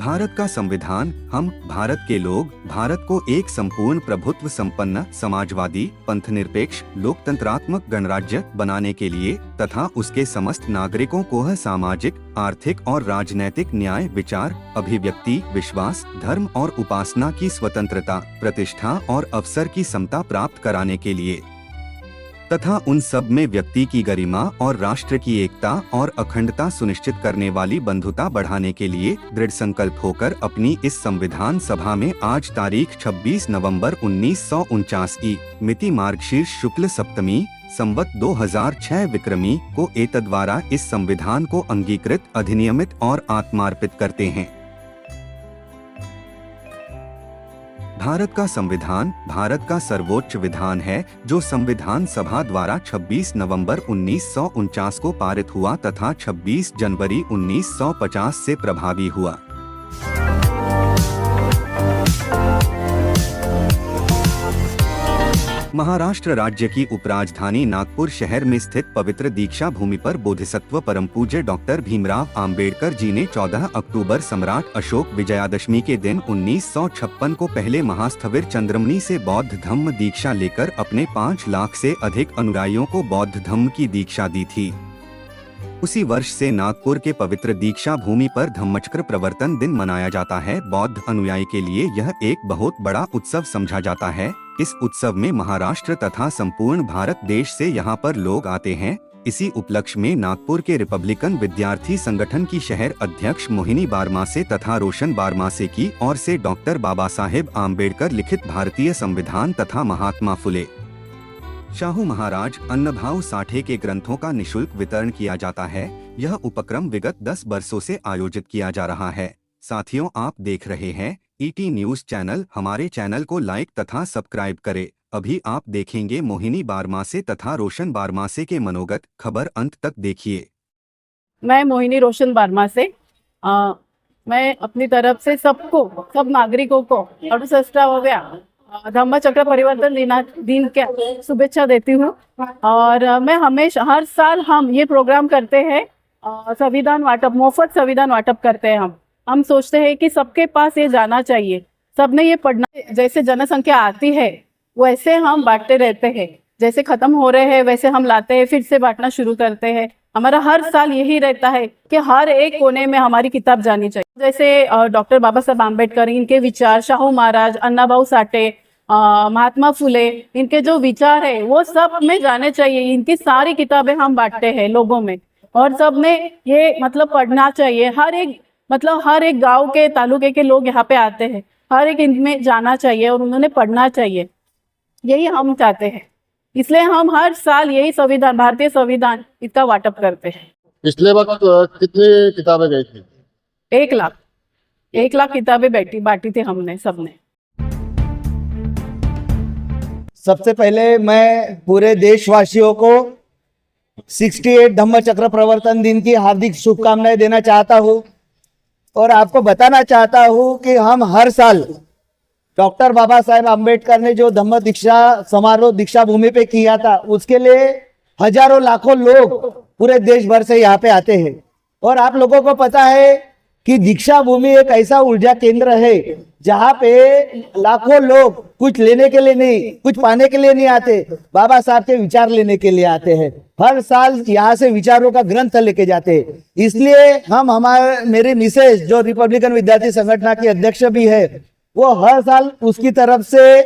भारत का संविधान हम भारत के लोग भारत को एक संपूर्ण प्रभुत्व संपन्न समाजवादी पंथनिरपेक्ष लोकतंत्रात्मक गणराज्य बनाने के लिए तथा उसके समस्त नागरिकों को सामाजिक आर्थिक और राजनैतिक न्याय विचार अभिव्यक्ति विश्वास धर्म और उपासना की स्वतंत्रता प्रतिष्ठा और अवसर की समता प्राप्त कराने के लिए तथा उन सब में व्यक्ति की गरिमा और राष्ट्र की एकता और अखंडता सुनिश्चित करने वाली बंधुता बढ़ाने के लिए दृढ़ संकल्प होकर अपनी इस संविधान सभा में आज तारीख 26 नवंबर 1949 ई मिति मार्गशीर्ष शुक्ल सप्तमी संवत 2006 विक्रमी को एतद्वारा इस संविधान को अंगीकृत अधिनियमित और आत्मार्पित करते हैं। भारत का संविधान भारत का सर्वोच्च विधान है जो संविधान सभा द्वारा 26 नवंबर 1949 को पारित हुआ तथा 26 जनवरी 1950 से प्रभावी हुआ। महाराष्ट्र राज्य की उपराजधानी नागपुर शहर में स्थित पवित्र दीक्षा भूमि पर बोधिसत्व परम पूज्य डॉक्टर भीमराव आम्बेडकर जी ने 14 अक्टूबर सम्राट अशोक विजयादशमी के दिन 1956 को पहले महास्थविर चंद्रमणि से बौद्ध धम्म दीक्षा लेकर अपने 5 लाख से अधिक अनुयायियों को बौद्ध धम्म की दीक्षा दी थी। उसी वर्ष से नागपुर के पवित्र दीक्षा भूमि पर धम्मचक्र प्रवर्तन दिन मनाया जाता है। बौद्ध अनुयायी के लिए यह एक बहुत बड़ा उत्सव समझा जाता है। इस उत्सव में महाराष्ट्र तथा संपूर्ण भारत देश से यहाँ पर लोग आते हैं। इसी उपलक्ष्य में नागपुर के रिपब्लिकन विद्यार्थी संगठन की शहर अध्यक्ष मोहिनी बारमासे तथा रोशन बारमासे की ओर से डॉक्टर बाबा साहेब आम्बेडकर लिखित भारतीय संविधान तथा महात्मा फुले शाहू महाराज अन्नभाऊ साठे के ग्रंथों का निशुल्क वितरण किया जाता है। यह उपक्रम विगत 10 वर्षों से आयोजित किया जा रहा है। साथियों, आप देख रहे हैं ईटी न्यूज चैनल। हमारे चैनल को लाइक तथा सब्सक्राइब करें। अभी आप देखेंगे मोहिनी बारमासे तथा रोशन बारमासे के मनोगत। खबर अंत तक देखिए। मैं मोहिनी रोशन बारमासे मैं अपनी तरफ से सबको सब नागरिकों को अड़सठवां धम्मचक्र परिवर्तन दिन के शुभेच्छा देती हूँ। और मैं हमेशा हर साल हम ये प्रोग्राम करते हैं, संविधान वाटप, मुफ्त संविधान वाटप करते हैं। हम सोचते हैं कि सबके पास ये जाना चाहिए, सबने ये पढ़ना। जैसे जनसंख्या आती है वैसे हम बांटते रहते हैं, जैसे खत्म हो रहे हैं वैसे हम लाते हैं, फिर से बांटना शुरू करते हैं। हमारा हर साल यही रहता है कि हर एक कोने में हमारी किताब जानी चाहिए। जैसे डॉक्टर बाबा साहब आम्बेडकर, इनके विचार, शाहू महाराज, अन्नाभाऊ साठे, महात्मा फुले, इनके जो विचार है वो सब में जाने चाहिए। इनकी सारी किताबें हम बांटते हैं लोगों में, और सब ने ये मतलब पढ़ना चाहिए। हर एक गांव के तालुके के लोग यहाँ पे आते हैं, हर एक इनमें जाना चाहिए और उन्होंने पढ़ना चाहिए। यही हम चाहते हैं, इसलिए हम हर साल यही संविधान, भारतीय संविधान, इसका वाटप करते हैं। पिछले वक्त कितनी किताबें गई थी? 1 लाख किताबें बांटी थी हमने सबने। सबसे पहले मैं पूरे देशवासियों को 68 धम्मचक्र प्रवर्तन दिन की हार्दिक शुभकामनाएं देना चाहता हूं और आपको बताना चाहता हूं कि हम हर साल डॉक्टर बाबा साहेब आम्बेडकर ने जो धम्म दीक्षा समारोह दीक्षा भूमि पे किया था, उसके लिए हजारों लाखों लोग पूरे देश भर से यहाँ पे आते हैं। और आप लोगों को पता है कि दीक्षा भूमि एक ऐसा ऊर्जा केंद्र है जहाँ पे लाखों लोग कुछ लेने के लिए नहीं, कुछ पाने के लिए नहीं आते, बाबा साहब के विचार लेने के लिए आते हैं। हर साल यहाँ से विचारों का ग्रंथ लेके जाते हैं। इसलिए मेरी मिसेज जो रिपब्लिकन विद्यार्थी संगठन की अध्यक्ष भी है, वो हर साल उसकी तरफ से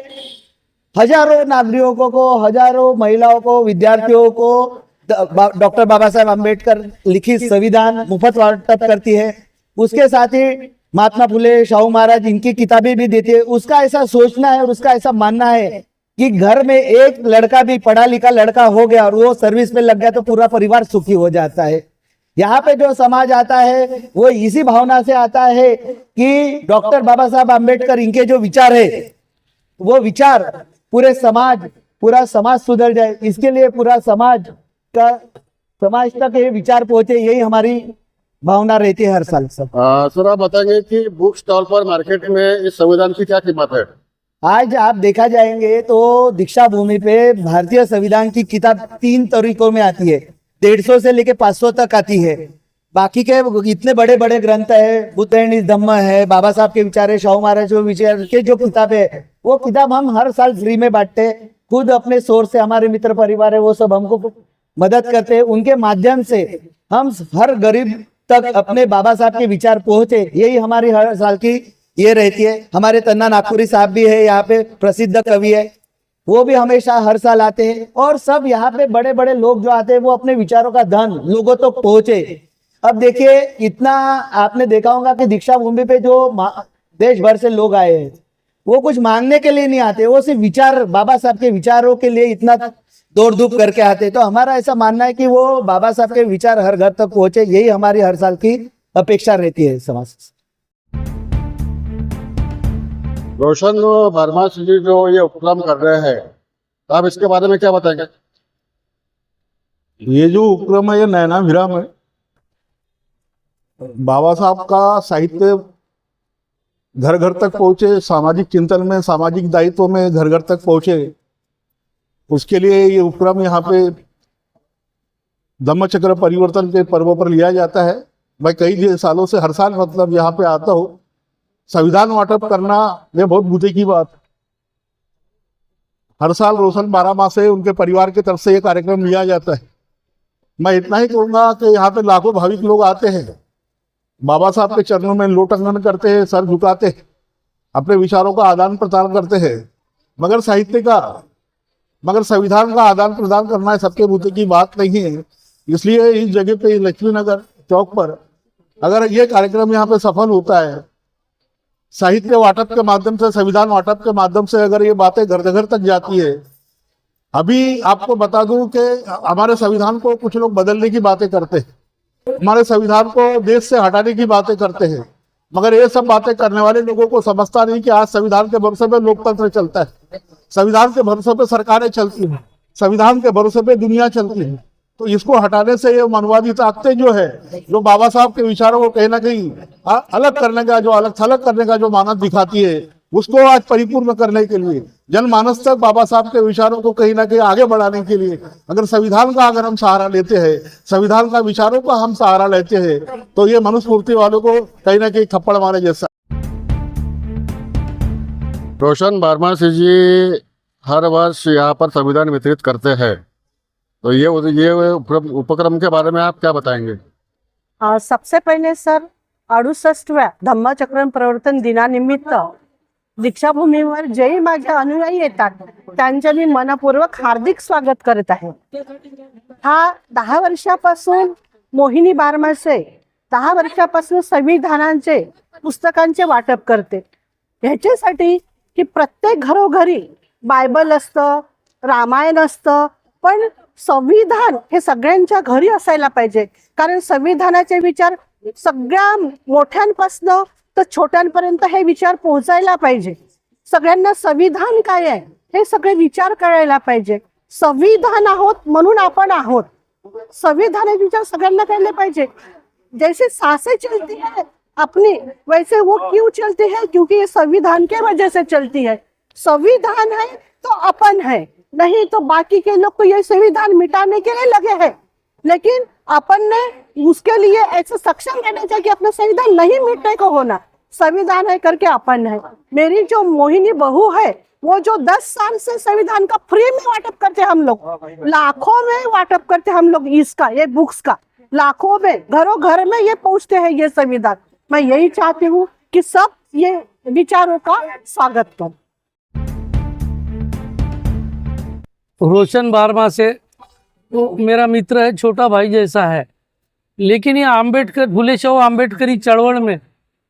हजारों नागरिकों को, हजारों महिलाओं को, विद्यार्थियों को डॉक्टर बाबा साहेब आम्बेडकर लिखित संविधान मुफ्त वाटप करती है। उसके साथ ही महात्मा फुले, शाहू महाराज, इनकी किताबें भी देती है। उसका ऐसा सोचना है और उसका ऐसा मानना है कि घर में एक लड़का भी पढ़ा लिखा लड़का हो गया और वो सर्विस में लग गया तो पूरा परिवार सुखी हो जाता है। यहाँ पे जो समाज आता है वो इसी भावना से आता है कि डॉक्टर बाबा साहब आम्बेडकर, इनके जो विचार है वो विचार पूरा समाज सुधर जाए, इसके लिए पूरा समाज तक ये विचार पहुंचे, यही हमारी भावना रहती है हर साल। सर, आप बताएंगे कि बुक स्टॉल पर मार्केट में इस संविधान की क्या कीमत है? आज आप देखा जाएंगे तो दीक्षा भूमि पे भारतीय संविधान की किताब 3 तरीकों में आती है। 150 से लेके 500 तक आती है। बाकी के इतने बड़े बड़े ग्रंथ है, बुद्ध एंड हिज धम्म है, बाबा साहब के विचार है, शाहू महाराज जो विचार के जो किताब है, वो किताब हम हर साल फ्री में बांटते हैं। खुद अपने सोर्स से हमारे मित्र परिवार है वो सब हमको मदद करते हैं, उनके माध्यम से हम हर गरीब तक अपने बाबा साहब के विचार पहुंचे, यही हमारी हर साल की ये रहती है। हमारे तन्ना नागपुरी साहब भी है, यहाँ पे प्रसिद्ध कवि है, वो भी हमेशा हर साल आते हैं। और सब यहाँ पे बड़े बड़े लोग जो आते हैं वो अपने विचारों का धन लोगों तक तो पहुंचे। अब देखिए इतना आपने देखा होगा कि दीक्षा भूमि पे जो देश भर से लोग आए हैं वो कुछ मांगने के लिए नहीं आते, वो सिर्फ विचार बाबा साहब के विचारों के लिए इतना दौड़ धूप करके आते। तो हमारा ऐसा मानना है कि वो बाबा साहब के विचार हर घर तक पहुंचे, यही हमारी हर साल की अपेक्षा रहती है समाज से। रोशन वर्मा जी जो ये उपक्रम कर रहे हैं, तो आप इसके बारे में क्या बताएंगे? ये जो उपक्रम है ये नैना विराम है। बाबा साहब का साहित्य घर घर तक पहुंचे, सामाजिक चिंतन में, सामाजिक दायित्व में घर घर तक पहुंचे, उसके लिए ये उपक्रम यहाँ पे धम्मचक्र परिवर्तन के पर्व पर लिया जाता है। मैं कई सालों से हर साल मतलब यहाँ पे आता हूँ। संविधान वाटप करना ये बहुत मुद्दे की बात। हर साल रोशन 12 माह से उनके परिवार की तरफ से ये कार्यक्रम लिया जाता है। मैं इतना ही कहूँगा कि यहाँ पे लाखों भाविक लोग आते हैं, बाबा साहब के चरणों में लोटांगन करते हैं, सर झुकाते हैं, अपने विचारों का आदान प्रदान करते हैं। मगर साहित्य का, मगर संविधान का आदान प्रदान करना है सबके मुद्दे की बात नहीं है। इसलिए इस जगह पे लक्ष्मी नगर चौक पर अगर ये कार्यक्रम यहाँ पे सफल होता है, साहित्य वाटप के माध्यम से, संविधान वाटप के माध्यम से अगर ये बातें घर घर तक जाती है। अभी आपको बता दूं कि हमारे संविधान को कुछ लोग बदलने की बातें करते हैं, हमारे संविधान को देश से हटाने की बातें करते हैं, मगर ये सब बातें करने वाले लोगों को समझता नहीं कि आज संविधान के भरोसे पे लोकतंत्र चलता है, संविधान के भरोसे पे सरकारें चलती हैं, संविधान के भरोसे पे दुनिया चलती है। तो इसको हटाने से ये मनवादी ताकतें जो है, जो बाबा साहब के विचारों को कहीं ना कहीं अलग करने का, जो अलग थलग करने का जो मानस दिखाती है, उसको आज परिपूर्ण करने के लिए, जनमानस तक बाबा साहब के विचारों को कहीं ना कहीं आगे बढ़ाने के लिए अगर संविधान का अगर हम सहारा लेते हैं, संविधान का विचारों का हम सहारा लेते हैं, तो ये मनुस्मृति वालों को कहीं ना कहीं थप्पड़ मारे जैसा। रोशन वर्मा जी हर वर्ष यहाँ पर संविधान वितरित करते हैं, तो ये उपक्रम के बारे में आप क्या बताएंगे? सबसे पहिले सर 68व्या धम्मचक्र प्रवर्तन दिनानिमित्त दीक्षाभूमीवर जे माझे अनुयायी येतात त्यांचे मी मनपूर्वक हार्दिक स्वागत करत आहे। हा 10 वर्षापासून मोहिनी बारमासे 10 वर्षापासून संविधानांचे पुस्तकांचे वाटप करते, ह्याच्यासाठी की प्रत्येक घरोघरी बायबल असतं, रामायण असतं, पण संविधान हे सगळ्यांच्या घरी असायला पाहिजे। कारण संविधानाचे विचार सगळ्या मोठ्यांपासून तर छोट्यांपर्यंत हे विचार पोहोचायला पाहिजे। सगळ्यांना संविधान काय आहे हे सगळे विचार करायला पाहिजे। संविधान आहोत म्हणून आपण आहोत, संविधानाचे विचार सगळ्यांना कळले पाहिजे। जैसे सांसें चलती है अपनी, वैसे वो क्यों चलती है? क्योंकि ये संविधान के वजह से चलती है। संविधान है तो अपन है, नहीं तो बाकी के लोग तो ये संविधान मिटाने के लिए लगे हैं। लेकिन अपन ने उसके लिए ऐसे सक्षम रहना चाहिए कि अपना संविधान नहीं मिटने को होना, संविधान है करके अपन है। मेरी जो मोहिनी बहू है वो जो 10 साल से संविधान का फ्री में वाटप करते हम लोग, लाखों में वाटप करते हम लोग, इसका ये बुक्स का लाखों में, घरों घर में ये पहुंचते हैं ये संविधान। मैं यही चाहती हूँ कि सब ये विचारों का स्वागत करें। रोशन बारमा से वो मेरा मित्र है, छोटा भाई जैसा है, लेकिन ये आम्बेडकर, फुले शाहू आम्बेडकरी चळवळ में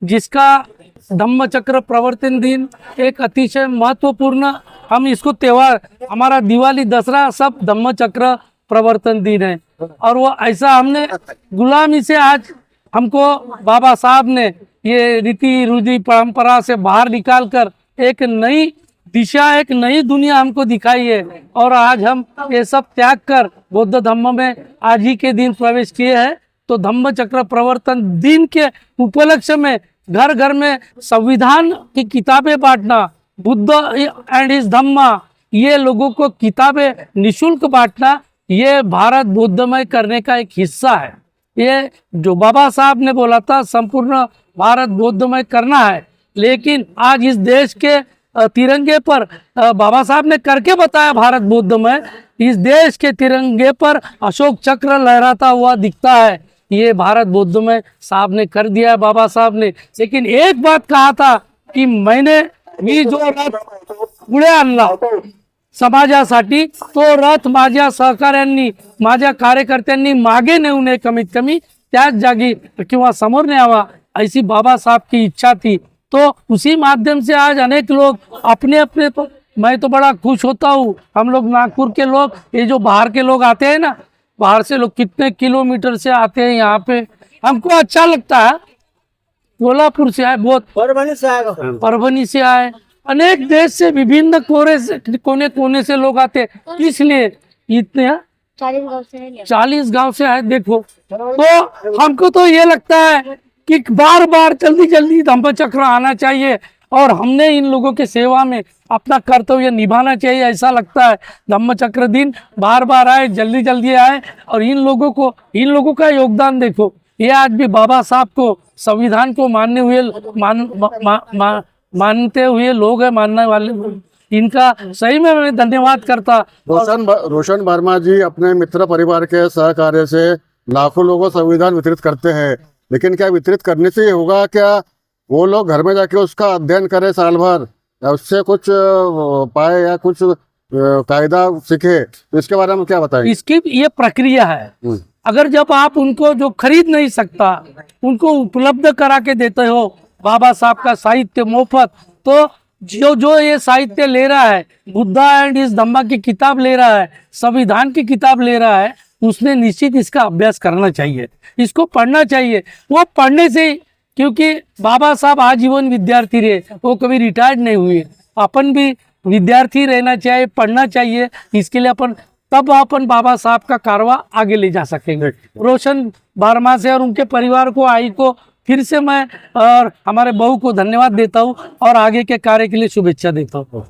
जिसका धम्मचक्र प्रवर्तन दिन एक अतिशय महत्वपूर्ण, हम इसको त्यौहार, हमारा दिवाली दसरा सब धम्मचक्र प्रवर्तन दिन है। और वो ऐसा हमने गुलामी से आज हमको बाबा साहब ने ये रीति रुधि परंपरा से बाहर निकाल कर एक नई दिशा, एक नई दुनिया हमको दिखाई है। और आज हम ये सब त्याग कर बौद्ध धम्म में आज ही के दिन प्रवेश किए हैं। तो धम्मचक्र प्रवर्तन दिन के उपलक्ष्य में घर घर में संविधान की किताबें बांटना, बुद्ध एंड हिज धम्मा, ये लोगों को किताबें निशुल्क बांटना, ये भारत बौद्धमय करने का एक हिस्सा है। ये जो बाबा साहब ने बोला था संपूर्ण भारत बौद्धमय करना है, लेकिन आज इस देश के तिरंगे पर बाबा साहब ने करके बताया भारत बौद्धमय। इस देश के तिरंगे पर अशोक चक्र लहराता हुआ दिखता है, ये भारत बौद्धमय साहब ने कर दिया है बाबा साहब ने। लेकिन एक बात कहा था कि मैंने मी जो रथ पुढे आणला समाजासाठी, तो रथ माझ्या सहकाऱ्यांनी माझ्या कार्यकर्त्यांनी मागे नेऊ नये, कमीत कमी त्याच जागी किंवा समोर न्यावा, ऐसी बाबा साहब की इच्छा थी। तो उसी माध्यम से आज अनेक लोग अपने अपने मैं तो बड़ा खुश होता हूँ। हम लोग नागपुर के लोग, ये जो बाहर के लोग आते हैं ना, बाहर से लोग कितने किलोमीटर से आते हैं यहाँ पे, हमको अच्छा लगता है। कोल्हापुर से आए, बहुत परभनी से आए, अनेक देश से विभिन्न कोने कोने से लोग आते हैं। इसलिए इतने 40 गांव से आए। देखो, तो हमको तो ये लगता है कि बार बार जल्दी जल्दी धम्मचक्र आना चाहिए और हमने इन लोगों के सेवा में अपना कर्तव्य निभाना चाहिए, ऐसा लगता है। धम्मचक्र दिन बार बार आए, जल्दी जल्दी आए, और इन लोगों का योगदान देखो। ये आज भी बाबा साहब को, संविधान को मानने हुए मानते हुए लोग हैं, मानने वाले, इनका सही में मैं धन्यवाद करता। रोशन वर्मा जी अपने मित्र परिवार के सहकार्य से लाखों लोगों को संविधान वितरित करते हैं, लेकिन क्या वितरित करने से होगा क्या? वो लोग घर में जाके उसका अध्ययन करें साल भर, या उससे कुछ पाए या कुछ कायदा सीखे, तो इसके बारे में क्या बताएं? इसकी ये प्रक्रिया है। अगर जब आप उनको जो खरीद नहीं सकता, उनको उपलब्ध करा के देते हो बाबा साहब का साहित्य मुफ्त, तो जो ये साहित्य ले रहा है, बुद्धा एंड इस धम्मा की किताब ले रहा है, संविधान की किताब ले रहा है, उसने निश्चित इसका अभ्यास करना चाहिए, इसको पढ़ना चाहिए। वो पढ़ने से, क्योंकि बाबा साहब आजीवन विद्यार्थी रहे, वो कभी रिटायर्ड नहीं हुए। अपन भी विद्यार्थी रहना चाहिए, पढ़ना चाहिए, इसके लिए तब अपन बाबा साहब का कारवा आगे ले जा सकेंगे। रोशन वर्मा से और उनके परिवार को, आई को फिर से मैं और हमारे बहू को धन्यवाद देता हूँ और आगे के कार्य के लिए शुभेच्छा देता हूँ।